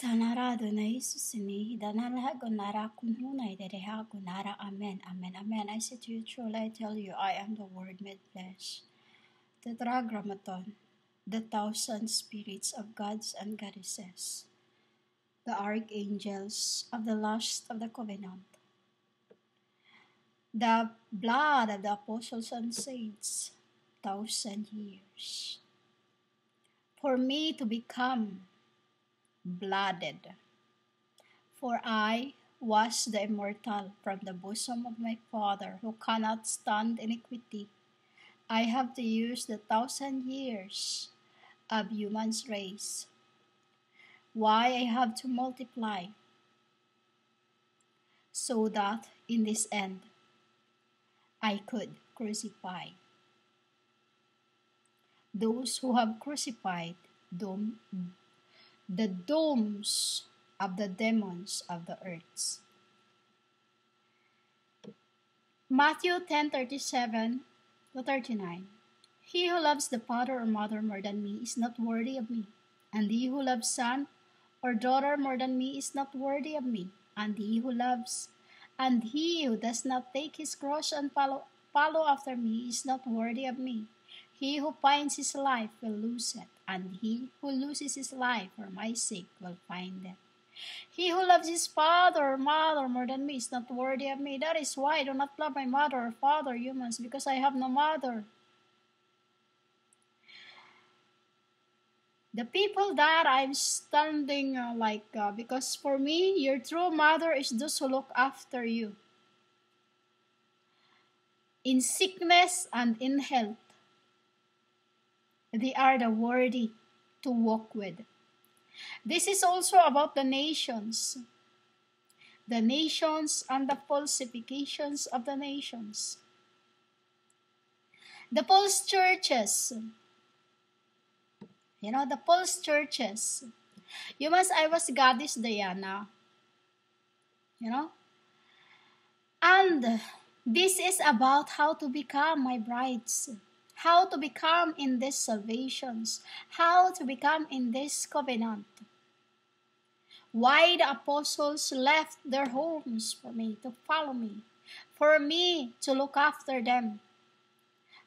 Sanara Adonai Susini, Danala Gonara Kunhuna, Dereha Gonara, Amen, Amen, Amen. I say to you, truly I tell you, I am the Word made flesh. Tetragrammaton, the thousand spirits of gods and goddesses, the archangels of the last of the covenant, the blood of the apostles and saints, 1,000 years, for me to become blooded. For I was the immortal from the bosom of my Father, who cannot stand iniquity. I have to use the 1,000 years of human's race. Why I have to multiply? So that in this end, I could crucify those who have crucified the domes of the demons of the earth. Matthew 10:37-39. He who loves the father or mother more than me is not worthy of me, and he who loves son or daughter more than me is not worthy of me, and he who does not take his cross and follow after me is not worthy of me. He who finds his life will lose it, and he who loses his life for my sake will find it. He who loves his father or mother more than me is not worthy of me. That is why I do not love my mother or father, humans, because I have no mother. The people that I'm standing because for me, your true mother is those who look after you in sickness and in health. They are the worthy to walk with. This is also about the nations and the falsifications of the nations. The false churches. The false churches. I was goddess Diana. And this is about how to become my brides. How to become in these salvations. How to become in this covenant. Why the apostles left their homes for me to follow me. For me to look after them.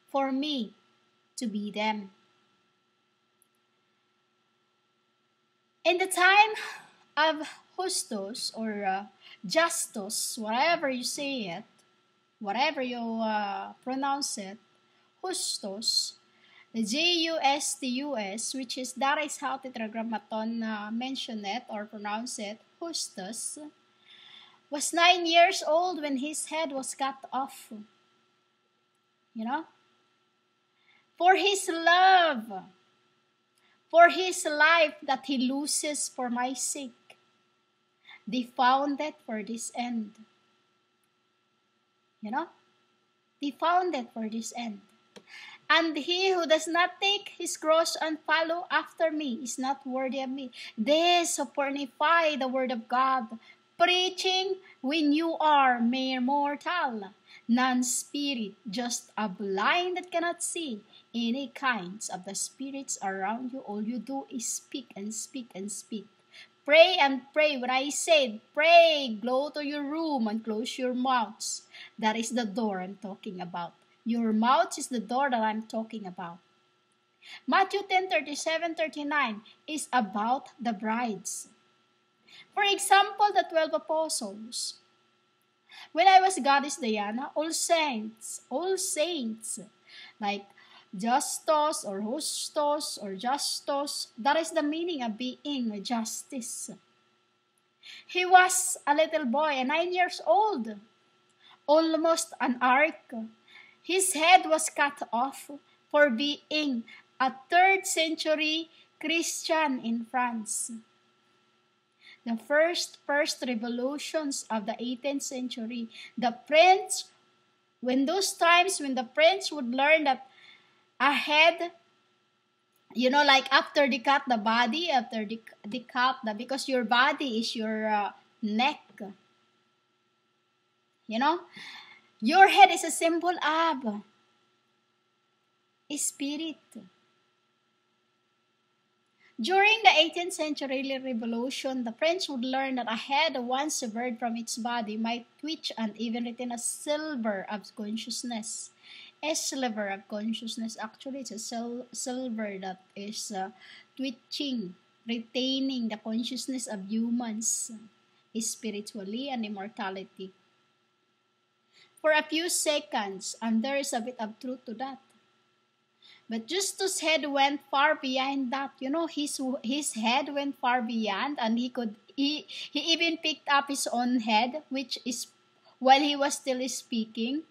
For me to be them. In the time of Justus or Justus, whatever you say it, whatever you pronounce it, Justus, Justus, which is that is how Tetragrammaton mention it or pronounce it, Justus, was 9 years old when his head was cut off. For his love, for his life that he loses for my sake, they found it for this end. They found it for this end. And he who does not take his cross and follow after me is not worthy of me. This who pornify the word of God, preaching when you are mere mortal, non-spirit, just a blind that cannot see any kinds of the spirits around you. All you do is speak and speak and speak. Pray and pray. When I said pray, go to your room and close your mouths. That is the door I'm talking about. Your mouth is the door that I'm talking about. Matthew 10:37-39 is about the brides. For example, the 12 apostles. When I was goddess Diana, all saints, like Justus or Justus or Justus, that is the meaning of being justice. He was a little boy, 9 years old, almost an ark. His head was cut off for being a 3rd century Christian in France. The first revolutions of the 18th century, the French, when the French would learn that a head, like after they cut the body, because your body is your neck, your head is a symbol of spirit. During the 18th century revolution, the French would learn that a head once severed from its body might twitch and even retain a sliver of consciousness. A sliver of consciousness, actually, it's a silver that is twitching, retaining the consciousness of humans spiritually and immortality for a few seconds, and there is a bit of truth to that. But Justus' head went far beyond that. You know, his head went far beyond, and he even picked up his own head, which is while he was still speaking.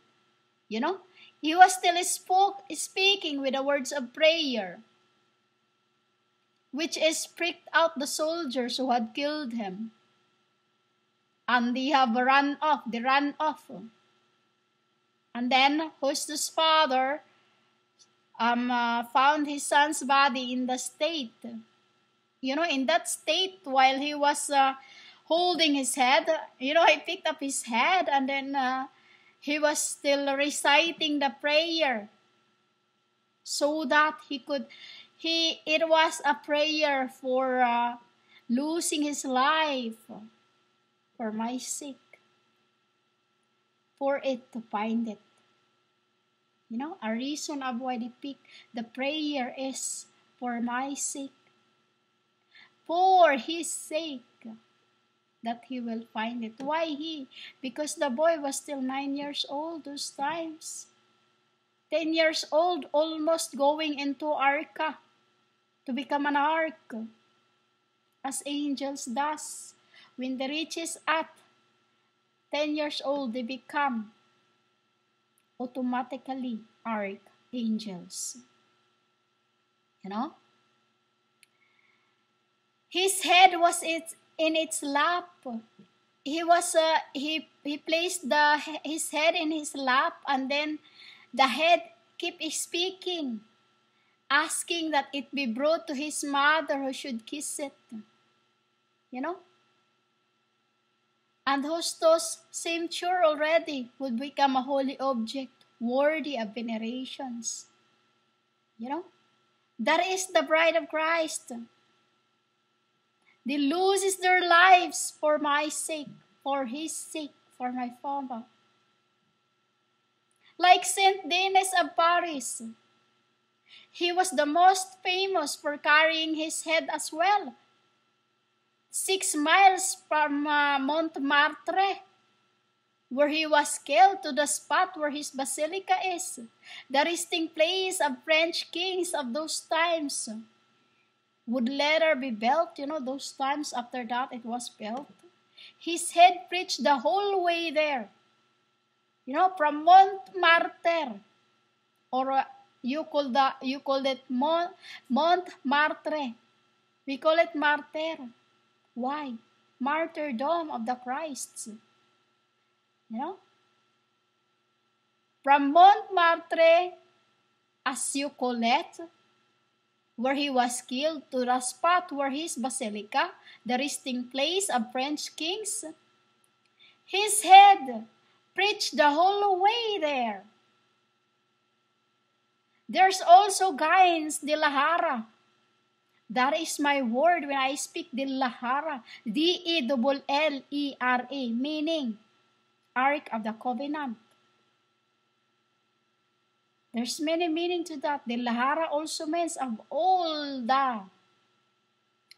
You know, he was still speaking with the words of prayer, which is pricked out the soldiers who had killed him, and they have run off. They ran off, and then Justus' father found his son's body in the state. You know, in that state, while he was holding his head, you know, he picked up his head, and then he was still reciting the prayer, so that it was a prayer for losing his life for my sake, for it to find it. You know, a reason of why they pick the prayer is for my sake, for his sake, that he will find it. Why he? Because the boy was still 9 years old those times. 10 years old, almost going into Arca, to become an ark, as angels does. When they reaches at 10 years old, they become automatically archangels. You know? His head was in its lap. He placed his head in his lap, and then the head kept speaking, asking that it be brought to his mother, who should kiss it. You know? And Justus seemed sure already would become a holy object, worthy of venerations. You know? That is the bride of Christ. They loses their lives for my sake, for his sake, for my father. Like Saint Denis of Paris, he was the most famous for carrying his head as well. 6 miles from Montmartre, where he was killed, to the spot where his basilica is, the resting place of French kings of those times, would later be built. You know, those times after that it was built. His head preached the whole way there. You know, from Montmartre, or you call it Montmartre. We call it Martyr. Why? MartyrDom of the Christ. You know? From Montmartre, as you call it, where he was killed, to the spot where his basilica, the resting place of French kings, his head preached the whole way there. There's also Gaines de la Hara. That is my word when I speak de la Hara. Dellera, meaning Ark of the Covenant. There's many meaning to that. De la Hara also means of all the,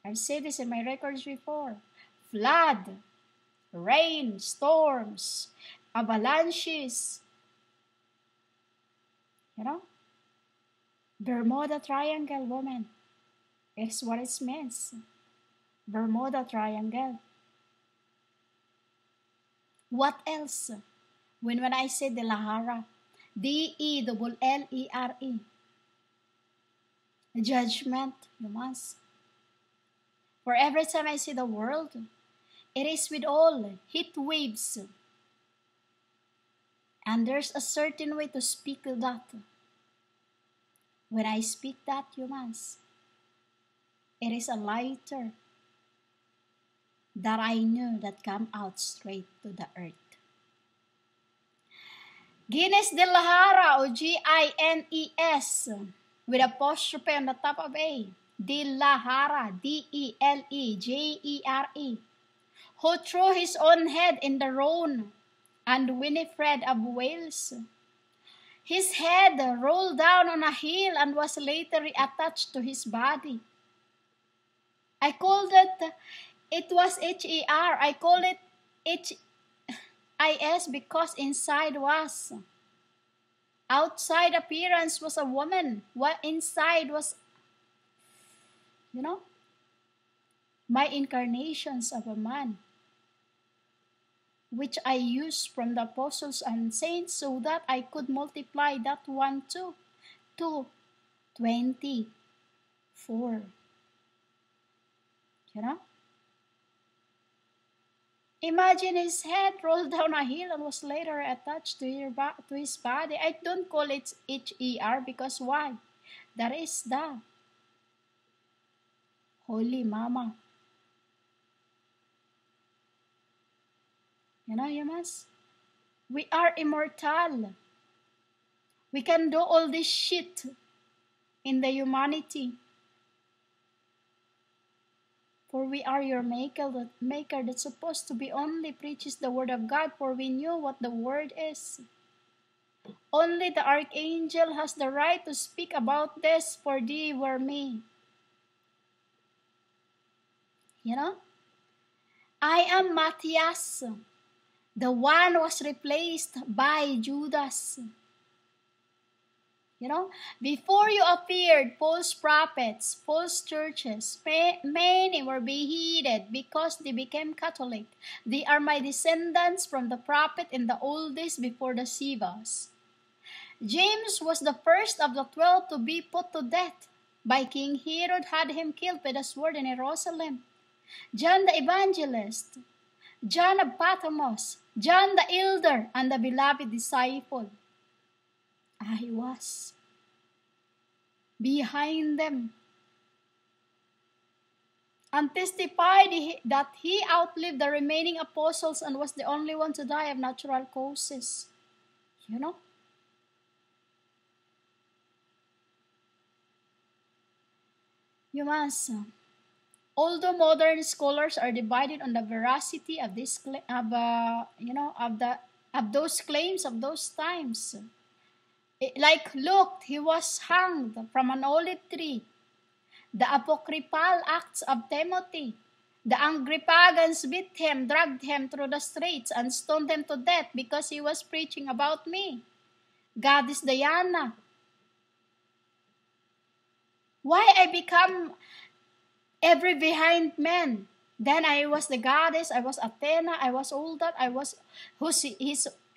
I've said this in my records before, flood, rain, storms, avalanches. You know? Bermuda Triangle, woman. It's what it means. Bermuda Triangle. What else? When I say De La Hara, Dellere. Judgment, you must. For every time I see the world, it is with all heat waves. And there's a certain way to speak that. When I speak that, you must. It is a lighter that I know that come out straight to the earth. Guinness de la Hara, or Gines, with apostrophe on the top of A. Delejare, Delejere, who threw his own head in the Rhone, and Winifred of Wales. His head rolled down on a hill and was later reattached to his body. I called it was H-E-R. I call it H-I-S because inside was. Outside appearance was a woman. What inside was, my incarnations of a man, which I used from the apostles and saints so that I could multiply that one too to 24. Imagine his head rolled down a hill and was later attached to his body. I don't call it H-E-R because why? That is the Holy Mama. Yamas? We are immortal. We can do all this shit in the humanity. For we are your maker that's supposed to be only preaches the word of God, for we knew what the word is. Only the archangel has the right to speak about this, for thee were me. I am Matthias. The one was replaced by Judas. Before you appeared, false prophets, false churches, many were beheaded because they became Catholic. They are my descendants from the prophet in the old days before the Sivas. James was the first of the 12 to be put to death by King Herod, had him killed by the sword in Jerusalem. John the Evangelist, John of Patmos, John the Elder, and the beloved disciple. I was behind them and testified that he outlived the remaining apostles and was the only one to die of natural causes. Although modern scholars are divided on the veracity of this of those claims of those times. Look, he was hanged from an olive tree. The apocryphal Acts of Timothy. The angry pagans beat him, dragged him through the streets, and stoned him to death because he was preaching about me. Goddess Diana. Why I become every behind man? Then I was the goddess, I was Athena, I was all that, I was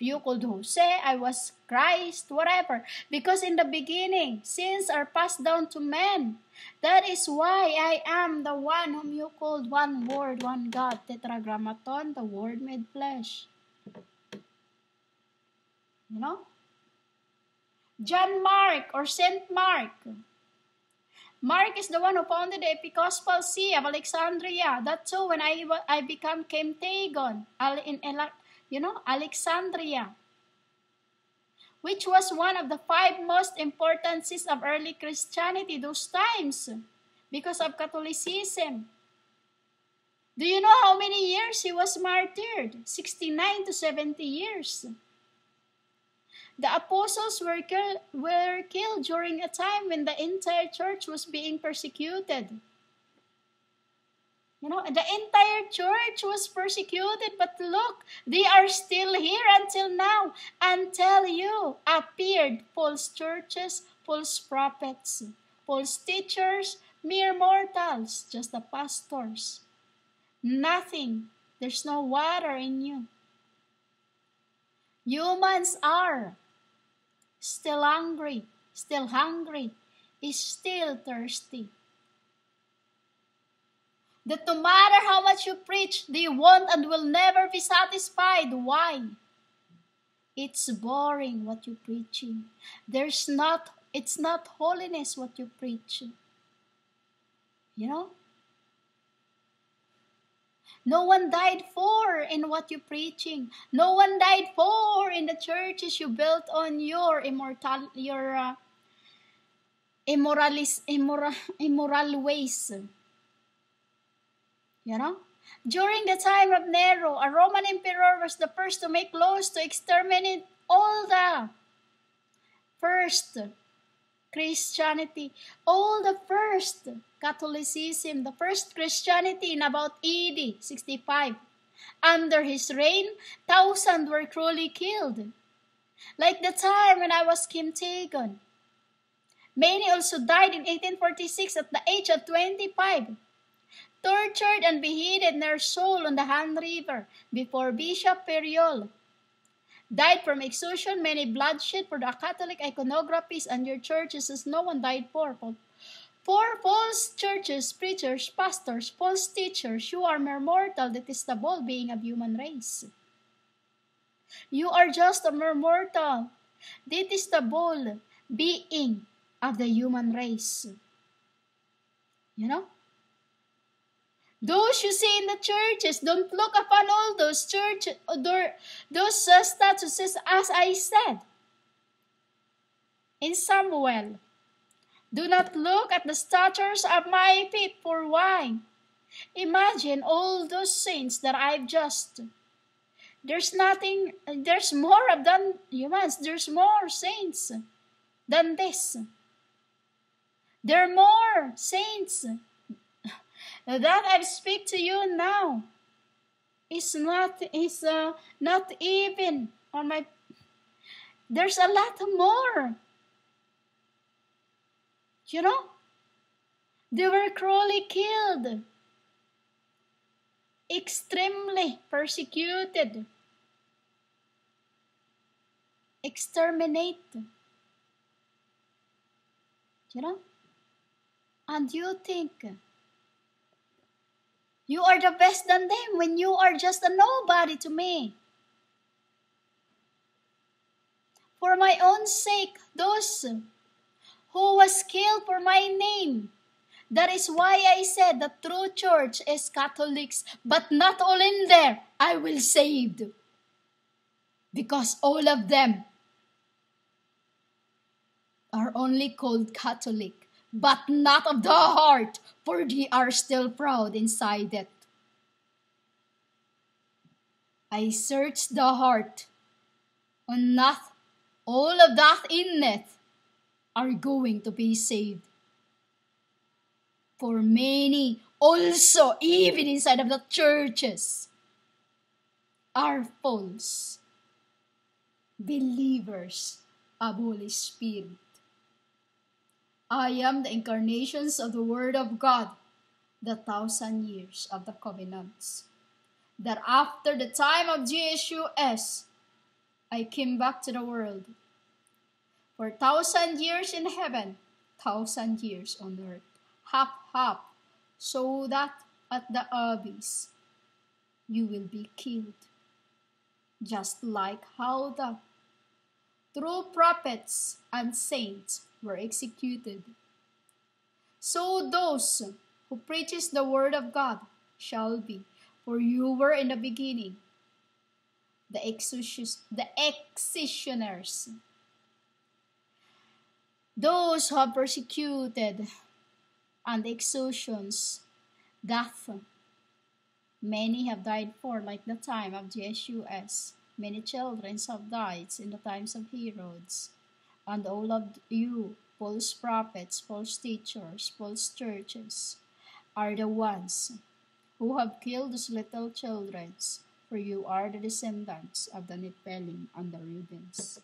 you called Jose, I was Christ, whatever. Because in the beginning, sins are passed down to men. That is why I am the one whom you called one word, one God, Tetragrammaton, the Word made flesh. John Mark or Saint Mark. Mark is the one who founded the Episcopal See of Alexandria. That's so when I became Camtagon in Alexandria, which was one of the 5 most important sees of early Christianity those times because of Catholicism. Do you know how many years he was martyred? 69 to 70 years. The apostles were killed during a time when the entire church was being persecuted. The entire church was persecuted, but look, they are still here until now. Until you appeared false churches, false prophets, false teachers, mere mortals, just the pastors. Nothing. There's no water in you. Humans are still hungry, is still thirsty. That no matter how much you preach, they won't and will never be satisfied. Why? It's boring what you're preaching. It's not holiness what you preach. No one died for in what you're preaching. No one died for in the churches you built on your immoral ways. You know? During the time of Nero, a Roman emperor was the first to make laws to exterminate all the first Christianity, all the first Catholicism, the first Christianity in about AD 65. Under his reign, thousands were cruelly killed. Like the time when I was Kim Taegon. Many also died in 1846 at the age of 25. Tortured and beheaded near Seoul on the Han River before Bishop Periol died from exhaustion, many bloodshed for the Catholic iconographies and your churches as no one died for false churches, preachers, pastors, false teachers, you are mere mortal, detestable being of human race. You are just a mere mortal, detestable being of the human race. You know? Those you see in the churches, don't look upon all those statues as I said in Samuel. Do not look at the statues of my feet, for why? Imagine all those saints that I've just. There's more than humans, there's more saints than this. There are more saints that I speak to you now. It's not even on my. There's a lot more. You know, they were cruelly killed, extremely persecuted, exterminated. You know, and you think you are the best than them when you are just a nobody to me. For my own sake, those who was killed for my name. That is why I said the true church is Catholics, but not all in there I will save. Because all of them are only called Catholic, but not of the heart, for they are still proud inside it. I searched the heart, and not all of that in it are going to be saved. For many, also, even inside of the churches, are false believers of Holy Spirit. I am the incarnations of the Word of God, the 1,000 years of the covenants. That after the time of Jesus, I came back to the world. For 1,000 years in heaven, 1,000 years on earth. Half, so that at the abyss you will be killed. Just like how the true prophets and saints were executed. So those who preaches the word of God shall be, for you were in the beginning, the executioners, those who have persecuted and the executions, death. Many have died for, like the time of Jesus. Many children have died in the times of Herods. And all of you, false prophets, false teachers, false churches, are the ones who have killed those little children, for you are the descendants of the Nephilim and the Reubens.